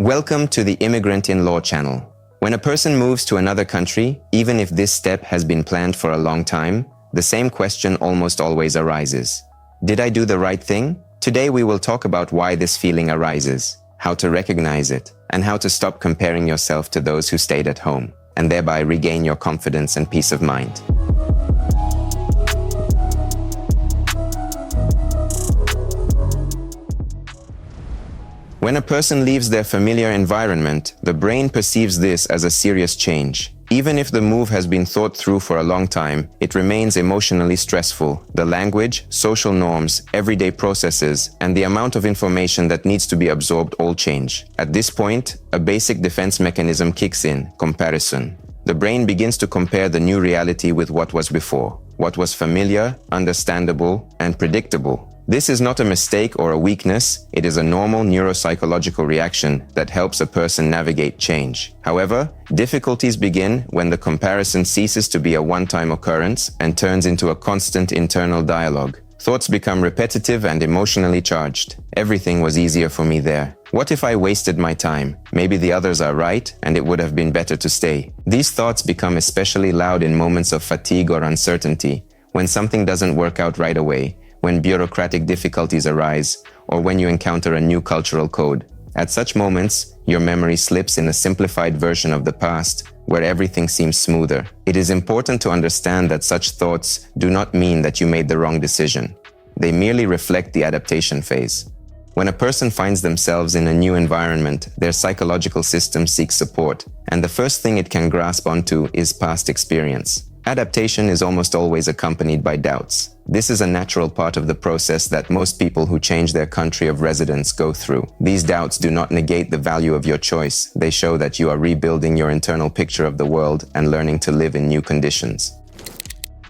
Welcome to the Immigrant in Law channel. When a person moves to another country, even if this step has been planned for a long time, the same question almost always arises. Did I do the right thing? Today we will talk about why this feeling arises, how to recognize it, and how to stop comparing yourself to those who stayed at home, and thereby regain your confidence and peace of mind. When a person leaves their familiar environment, the brain perceives this as a serious change. Even if the move has been thought through for a long time, it remains emotionally stressful. The language, social norms, everyday processes, and the amount of information that needs to be absorbed all change. At this point, a basic defense mechanism kicks in: comparison. The brain begins to compare the new reality with what was before, what was familiar, understandable, and predictable. This is not a mistake or a weakness, it is a normal neuropsychological reaction that helps a person navigate change. However, difficulties begin when the comparison ceases to be a one-time occurrence and turns into a constant internal dialogue. Thoughts become repetitive and emotionally charged. Everything was easier for me there. What if I wasted my time? Maybe the others are right, and it would have been better to stay. These thoughts become especially loud in moments of fatigue or uncertainty, when something doesn't work out right away, when bureaucratic difficulties arise, or when you encounter a new cultural code. At such moments, your memory slips in a simplified version of the past, where everything seems smoother. It is important to understand that such thoughts do not mean that you made the wrong decision. They merely reflect the adaptation phase. When a person finds themselves in a new environment, their psychological system seeks support, and the first thing it can grasp onto is past experience. Adaptation is almost always accompanied by doubts. This is a natural part of the process that most people who change their country of residence go through. These doubts do not negate the value of your choice. They show that you are rebuilding your internal picture of the world and learning to live in new conditions.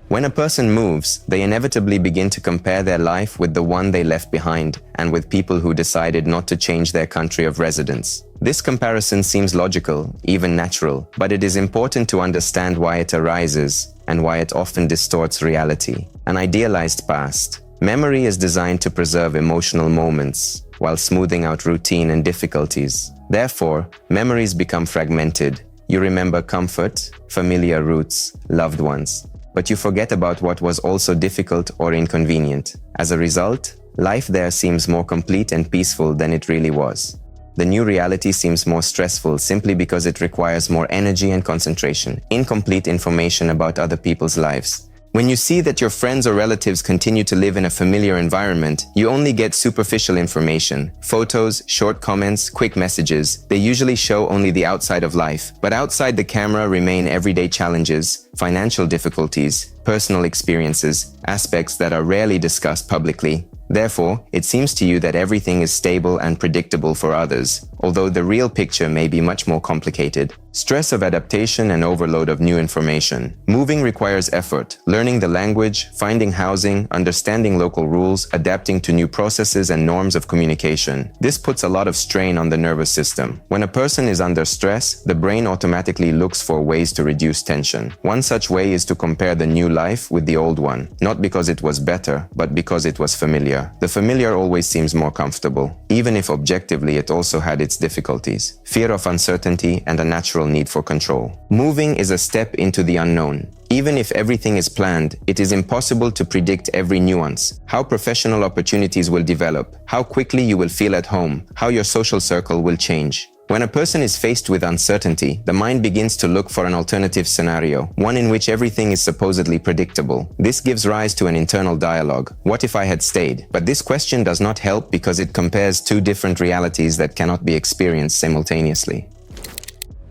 When a person moves, they inevitably begin to compare their life with the one they left behind and with people who decided not to change their country of residence. This comparison seems logical, even natural, but it is important to understand why it arises and why it often distorts reality. An idealized past. Memory is designed to preserve emotional moments while smoothing out routine and difficulties. Therefore, memories become fragmented. You remember comfort, familiar roots, loved ones, but you forget about what was also difficult or inconvenient. As a result, life there seems more complete and peaceful than it really was. The new reality seems more stressful simply because it requires more energy and concentration, incomplete information about other people's lives. When you see that your friends or relatives continue to live in a familiar environment, you only get superficial information. Photos, short comments, quick messages. They usually show only the outside of life, but outside the camera remain everyday challenges, financial difficulties, personal experiences, aspects that are rarely discussed publicly. Therefore, it seems to you that everything is stable and predictable for others, although the real picture may be much more complicated. Stress of adaptation and overload of new information. Moving requires effort, learning the language, finding housing, understanding local rules, adapting to new processes and norms of communication. This puts a lot of strain on the nervous system. When a person is under stress, the brain automatically looks for ways to reduce tension. One such way is to compare the new life with the old one, not because it was better, but because it was familiar. The familiar always seems more comfortable, even if objectively it also had its difficulties. Fear of uncertainty and a natural need for control. Moving is a step into the unknown. Even if everything is planned, it is impossible to predict every nuance. How professional opportunities will develop, how quickly you will feel at home, how your social circle will change. When a person is faced with uncertainty, the mind begins to look for an alternative scenario, one in which everything is supposedly predictable. This gives rise to an internal dialogue. What if I had stayed? But this question does not help because it compares two different realities that cannot be experienced simultaneously.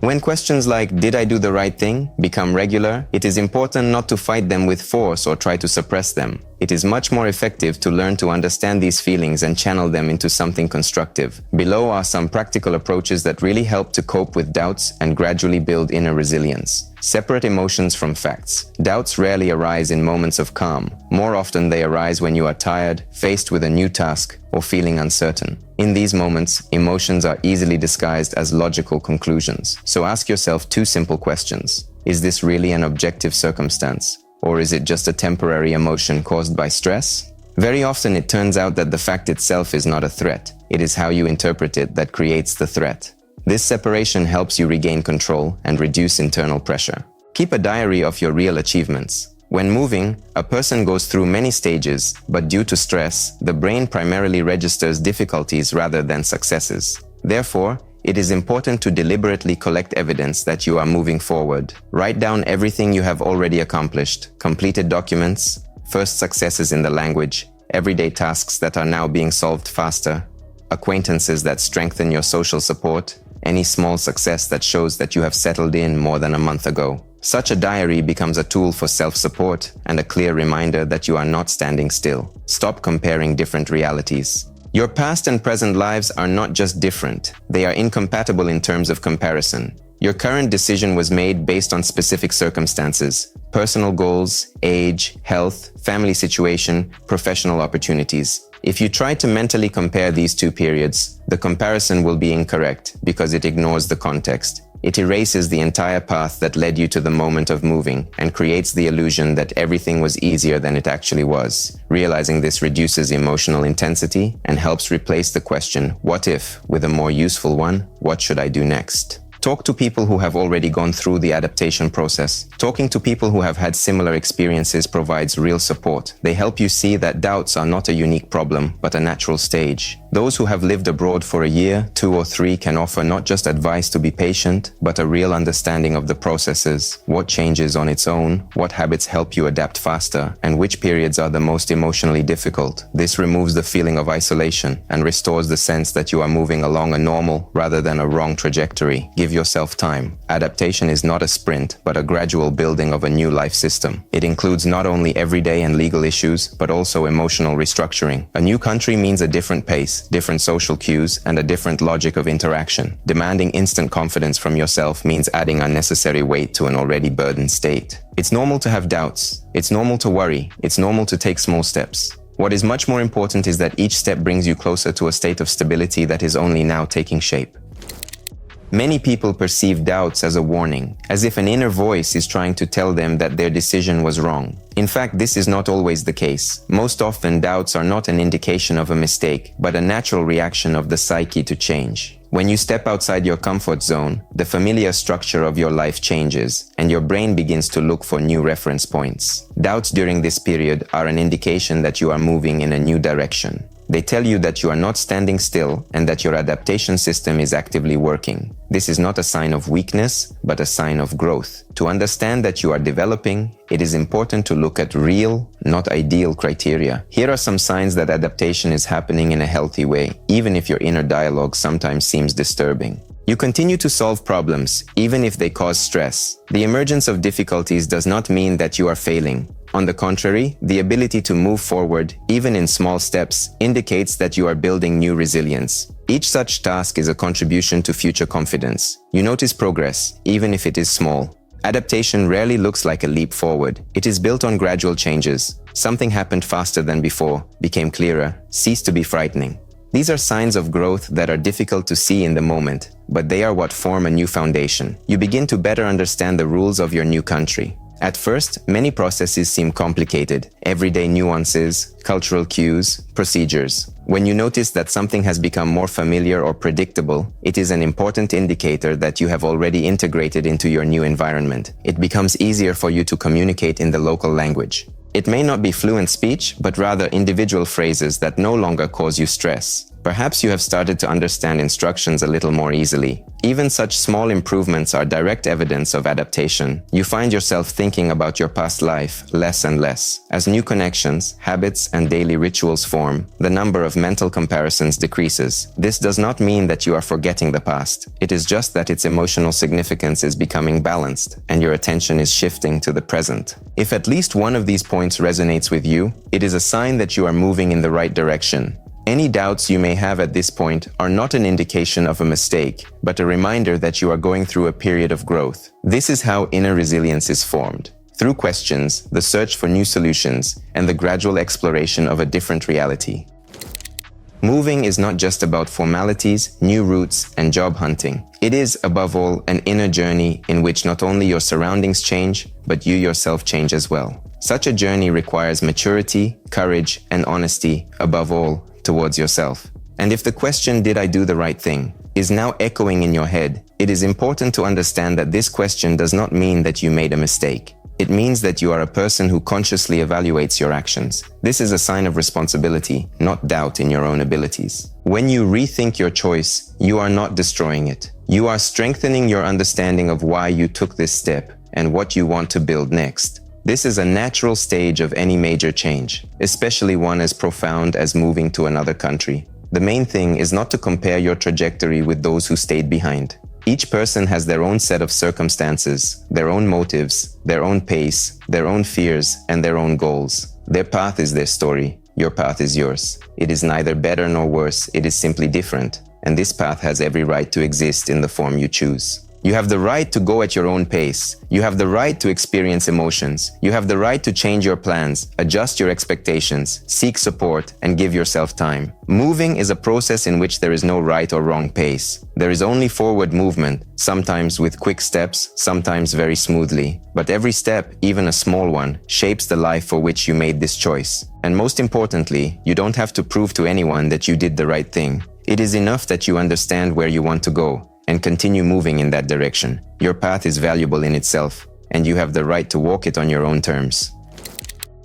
When questions like, "Did I do the right thing?" become regular, it is important not to fight them with force or try to suppress them. It is much more effective to learn to understand these feelings and channel them into something constructive. Below are some practical approaches that really help to cope with doubts and gradually build inner resilience. Separate emotions from facts. Doubts rarely arise in moments of calm. More often they arise when you are tired, faced with a new task, or feeling uncertain. In these moments, emotions are easily disguised as logical conclusions. So ask yourself two simple questions. Is this really an objective circumstance? Or is it just a temporary emotion caused by stress? Very often it turns out that the fact itself is not a threat. It is how you interpret it that creates the threat. This separation helps you regain control and reduce internal pressure. Keep a diary of your real achievements. When moving, a person goes through many stages, but due to stress, the brain primarily registers difficulties rather than successes. Therefore, it is important to deliberately collect evidence that you are moving forward. Write down everything you have already accomplished, completed documents, first successes in the language, everyday tasks that are now being solved faster, acquaintances that strengthen your social support, any small success that shows that you have settled in more than a month ago. Such a diary becomes a tool for self-support and a clear reminder that you are not standing still. Stop comparing different realities. Your past and present lives are not just different, they are incompatible in terms of comparison. Your current decision was made based on specific circumstances, personal goals, age, health, family situation, professional opportunities. If you try to mentally compare these two periods, the comparison will be incorrect because it ignores the context. It erases the entire path that led you to the moment of moving and creates the illusion that everything was easier than it actually was. Realizing this reduces emotional intensity and helps replace the question, "What if?" with a more useful one, "What should I do next?" Talk to people who have already gone through the adaptation process. Talking to people who have had similar experiences provides real support. They help you see that doubts are not a unique problem, but a natural stage. Those who have lived abroad for a year, 2 or 3 can offer not just advice to be patient, but a real understanding of the processes, what changes on its own, what habits help you adapt faster, and which periods are the most emotionally difficult. This removes the feeling of isolation and restores the sense that you are moving along a normal rather than a wrong trajectory. Give yourself time. Adaptation is not a sprint, but a gradual building of a new life system. It includes not only everyday and legal issues, but also emotional restructuring. A new country means a different pace, different social cues, and a different logic of interaction. Demanding instant confidence from yourself means adding unnecessary weight to an already burdened state. It's normal to have doubts. It's normal to worry. It's normal to take small steps. What is much more important is that each step brings you closer to a state of stability that is only now taking shape. Many people perceive doubts as a warning, as if an inner voice is trying to tell them that their decision was wrong. In fact, this is not always the case. Most often, doubts are not an indication of a mistake, but a natural reaction of the psyche to change. When you step outside your comfort zone, the familiar structure of your life changes, and your brain begins to look for new reference points. Doubts during this period are an indication that you are moving in a new direction. They tell you that you are not standing still and that your adaptation system is actively working. This is not a sign of weakness, but a sign of growth. To understand that you are developing, it is important to look at real, not ideal criteria. Here are some signs that adaptation is happening in a healthy way, even if your inner dialogue sometimes seems disturbing. You continue to solve problems, even if they cause stress. The emergence of difficulties does not mean that you are failing. On the contrary, the ability to move forward, even in small steps, indicates that you are building new resilience. Each such task is a contribution to future confidence. You notice progress, even if it is small. Adaptation rarely looks like a leap forward. It is built on gradual changes. Something happened faster than before, became clearer, ceased to be frightening. These are signs of growth that are difficult to see in the moment, but they are what form a new foundation. You begin to better understand the rules of your new country. At first, many processes seem complicated, everyday nuances, cultural cues, procedures. When you notice that something has become more familiar or predictable, it is an important indicator that you have already integrated into your new environment. It becomes easier for you to communicate in the local language. It may not be fluent speech, but rather individual phrases that no longer cause you stress. Perhaps you have started to understand instructions a little more easily. Even such small improvements are direct evidence of adaptation. You find yourself thinking about your past life less and less. As new connections, habits, and daily rituals form, the number of mental comparisons decreases. This does not mean that you are forgetting the past. It is just that its emotional significance is becoming balanced, and your attention is shifting to the present. If at least one of these points resonates with you, it is a sign that you are moving in the right direction. Any doubts you may have at this point are not an indication of a mistake, but a reminder that you are going through a period of growth. This is how inner resilience is formed. Through questions, the search for new solutions, and the gradual exploration of a different reality. Moving is not just about formalities, new routes, and job hunting. It is, above all, an inner journey in which not only your surroundings change, but you yourself change as well. Such a journey requires maturity, courage, and honesty, above all, towards yourself. And if the question, "Did I do the right thing?" is now echoing in your head, it is important to understand that this question does not mean that you made a mistake. It means that you are a person who consciously evaluates your actions. This is a sign of responsibility, not doubt in your own abilities. When you rethink your choice, you are not destroying it. You are strengthening your understanding of why you took this step and what you want to build next. This is a natural stage of any major change, especially one as profound as moving to another country. The main thing is not to compare your trajectory with those who stayed behind. Each person has their own set of circumstances, their own motives, their own pace, their own fears, and their own goals. Their path is their story. Your path is yours. It is neither better nor worse, it is simply different. And this path has every right to exist in the form you choose. You have the right to go at your own pace. You have the right to experience emotions. You have the right to change your plans, adjust your expectations, seek support, and give yourself time. Moving is a process in which there is no right or wrong pace. There is only forward movement, sometimes with quick steps, sometimes very smoothly. But every step, even a small one, shapes the life for which you made this choice. And most importantly, you don't have to prove to anyone that you did the right thing. It is enough that you understand where you want to go and continue moving in that direction. Your path is valuable in itself, and you have the right to walk it on your own terms.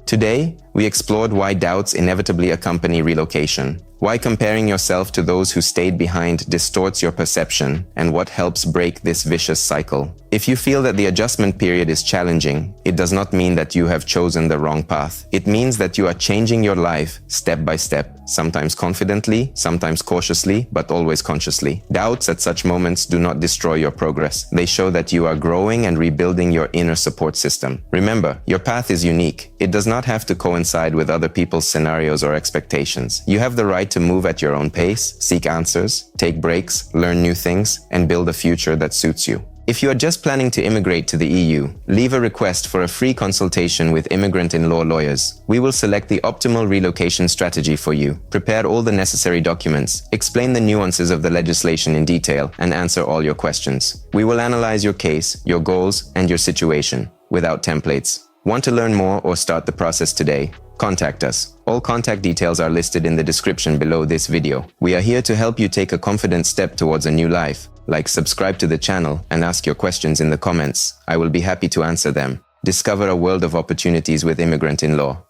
Today, we explored why doubts inevitably accompany relocation, why comparing yourself to those who stayed behind distorts your perception, and what helps break this vicious cycle. If you feel that the adjustment period is challenging, it does not mean that you have chosen the wrong path. It means that you are changing your life step by step, sometimes confidently, sometimes cautiously, but always consciously. Doubts at such moments do not destroy your progress. They show that you are growing and rebuilding your inner support system. Remember, your path is unique. It does not have to coincide with other people's scenarios or expectations. You have the right to move at your own pace, seek answers, take breaks, learn new things, and build a future that suits you. If you are just planning to immigrate to the EU, leave a request for a free consultation with immigrant-in-law lawyers. We will select the optimal relocation strategy for you, prepare all the necessary documents, explain the nuances of the legislation in detail, and answer all your questions. We will analyze your case, your goals, and your situation, without templates. Want to learn more or start the process today? Contact us. All contact details are listed in the description below this video. We are here to help you take a confident step towards a new life. Like, subscribe to the channel, and ask your questions in the comments. I will be happy to answer them. Discover a world of opportunities with Immigrant-in-Law.